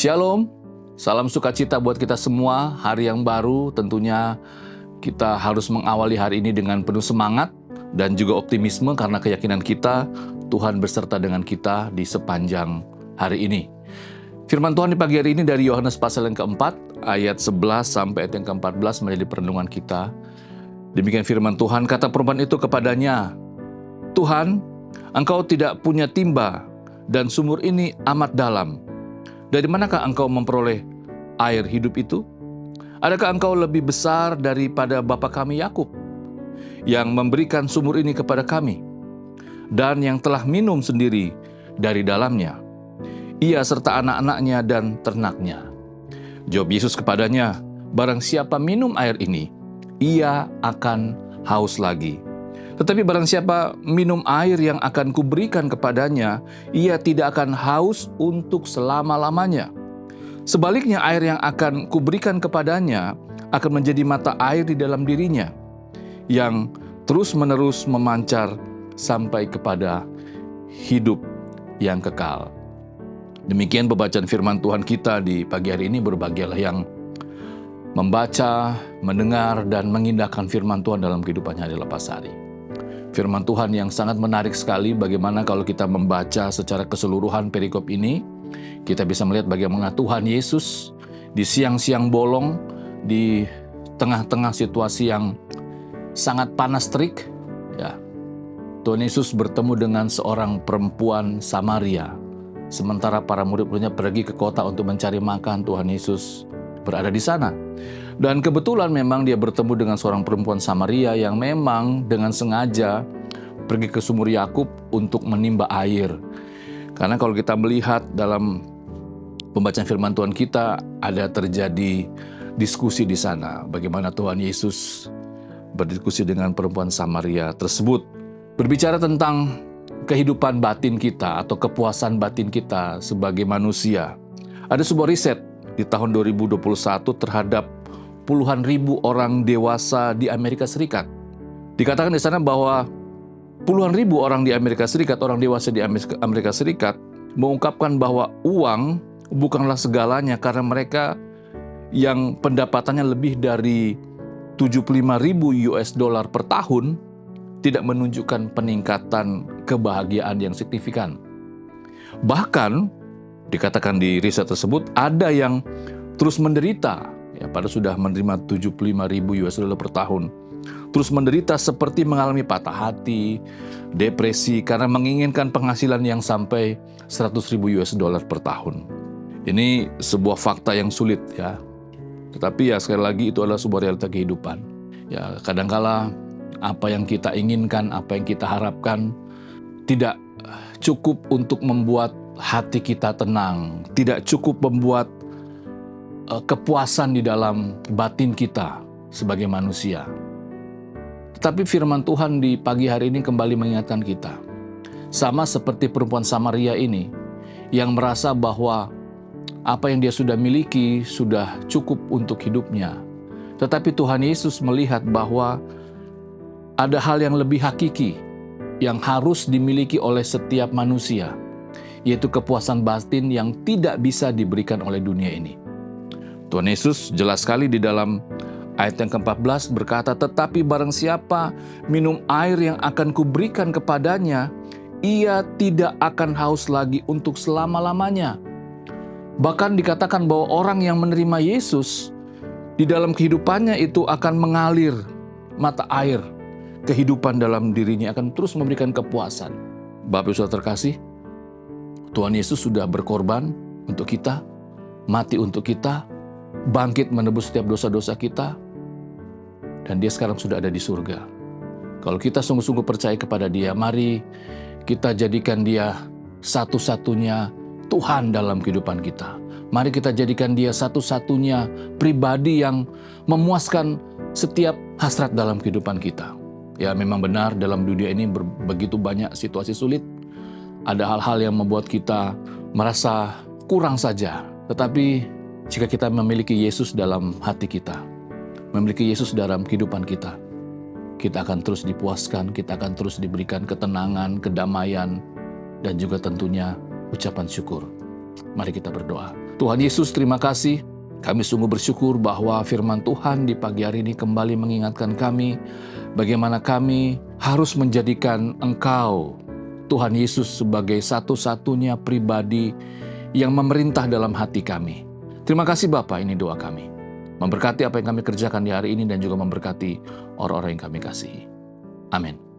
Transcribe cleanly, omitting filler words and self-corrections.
Shalom, salam sukacita buat kita semua. Hari yang baru tentunya kita harus mengawali hari ini dengan penuh semangat dan juga optimisme karena keyakinan kita Tuhan beserta dengan kita di sepanjang hari ini. Firman Tuhan di pagi hari ini dari Yohanes pasal yang keempat, ayat 11 sampai ayat yang ke-14 menjadi perenungan kita. Demikian firman Tuhan, kata perempuan itu kepadanya, Tuhan, Engkau tidak punya timba dan sumur ini amat dalam. Dari manakah engkau memperoleh air hidup itu? Adakah engkau lebih besar daripada bapa kami Yakub, yang memberikan sumur ini kepada kami, dan yang telah minum sendiri dari dalamnya, ia serta anak-anaknya dan ternaknya? Jawab Yesus kepadanya, barang siapa minum air ini, ia akan haus lagi. Tetapi barang siapa minum air yang akan kuberikan kepadanya, ia tidak akan haus untuk selama-lamanya. Sebaliknya air yang akan kuberikan kepadanya akan menjadi mata air di dalam dirinya, yang terus-menerus memancar sampai kepada hidup yang kekal. Demikian pembacaan firman Tuhan kita di pagi hari ini. Berbahagialah yang membaca, mendengar, dan mengindahkan firman Tuhan dalam kehidupannya hari lepas hari. Firman Tuhan yang sangat menarik sekali, bagaimana kalau kita membaca secara keseluruhan perikop ini, kita bisa melihat bagaimana Tuhan Yesus di siang-siang bolong, di tengah-tengah situasi yang sangat panas terik, ya, Tuhan Yesus bertemu dengan seorang perempuan Samaria. Sementara para murid-muridnya pergi ke kota untuk mencari makan, Tuhan Yesus berada di sana. Dan kebetulan memang dia bertemu dengan seorang perempuan Samaria yang memang dengan sengaja pergi ke sumur Yakub untuk menimba air. Karena kalau kita melihat dalam pembacaan firman Tuhan kita, ada terjadi diskusi di sana. Bagaimana Tuhan Yesus berdiskusi dengan perempuan Samaria tersebut. Berbicara tentang kehidupan batin kita atau kepuasan batin kita sebagai manusia. Ada sebuah riset di tahun 2021 terhadap puluhan ribu orang dewasa di Amerika Serikat. Dikatakan di sana bahwa puluhan ribu orang di Amerika Serikat, orang dewasa di Amerika Serikat, mengungkapkan bahwa uang bukanlah segalanya karena mereka yang pendapatannya lebih dari 75.000 US dollar per tahun tidak menunjukkan peningkatan kebahagiaan yang signifikan. Bahkan dikatakan di riset tersebut ada yang terus menderita, ya, pada sudah menerima 75.000 US dollar per tahun, terus menderita seperti mengalami patah hati, depresi karena menginginkan penghasilan yang sampai 100.000 US dollar per tahun. Ini sebuah fakta yang sulit, ya. Tetapi ya sekali lagi itu adalah sebuah realita kehidupan. Ya, kadangkala apa yang kita inginkan, apa yang kita harapkan tidak cukup untuk membuat hati kita tenang, tidak cukup membuat kepuasan di dalam batin kita sebagai manusia. Tetapi firman Tuhan di pagi hari ini kembali mengingatkan kita, sama seperti perempuan Samaria ini yang merasa bahwa apa yang dia sudah miliki sudah cukup untuk hidupnya. Tetapi Tuhan Yesus melihat bahwa ada hal yang lebih hakiki yang harus dimiliki oleh setiap manusia, yaitu kepuasan batin yang tidak bisa diberikan oleh dunia ini. Tuhan Yesus jelas sekali di dalam ayat yang ke-14 berkata, tetapi barang siapa minum air yang akan kuberikan kepadanya, ia tidak akan haus lagi untuk selama-lamanya. Bahkan dikatakan bahwa orang yang menerima Yesus, di dalam kehidupannya itu akan mengalir mata air. Kehidupan dalam dirinya akan terus memberikan kepuasan. Bapak Ibu Saudara terkasih, Tuhan Yesus sudah berkorban untuk kita, mati untuk kita, bangkit menebus setiap dosa-dosa kita, dan dia sekarang sudah ada di surga. Kalau kita sungguh-sungguh percaya kepada dia, mari kita jadikan dia satu-satunya Tuhan dalam kehidupan kita. Mari kita jadikan dia satu-satunya pribadi yang memuaskan setiap hasrat dalam kehidupan kita. Ya, memang benar dalam dunia ini begitu banyak situasi sulit. Ada hal-hal yang membuat kita merasa kurang saja. Tetapi jika kita memiliki Yesus dalam hati kita, memiliki Yesus dalam kehidupan kita, kita akan terus dipuaskan, kita akan terus diberikan ketenangan, kedamaian, dan juga tentunya ucapan syukur. Mari kita berdoa. Tuhan Yesus, terima kasih. Kami sungguh bersyukur bahwa firman Tuhan di pagi hari ini kembali mengingatkan kami bagaimana kami harus menjadikan Engkau, Tuhan Yesus, sebagai satu-satunya pribadi yang memerintah dalam hati kami. Terima kasih Bapa, ini doa kami. Memberkati apa yang kami kerjakan di hari ini dan juga memberkati orang-orang yang kami kasihi. Amin.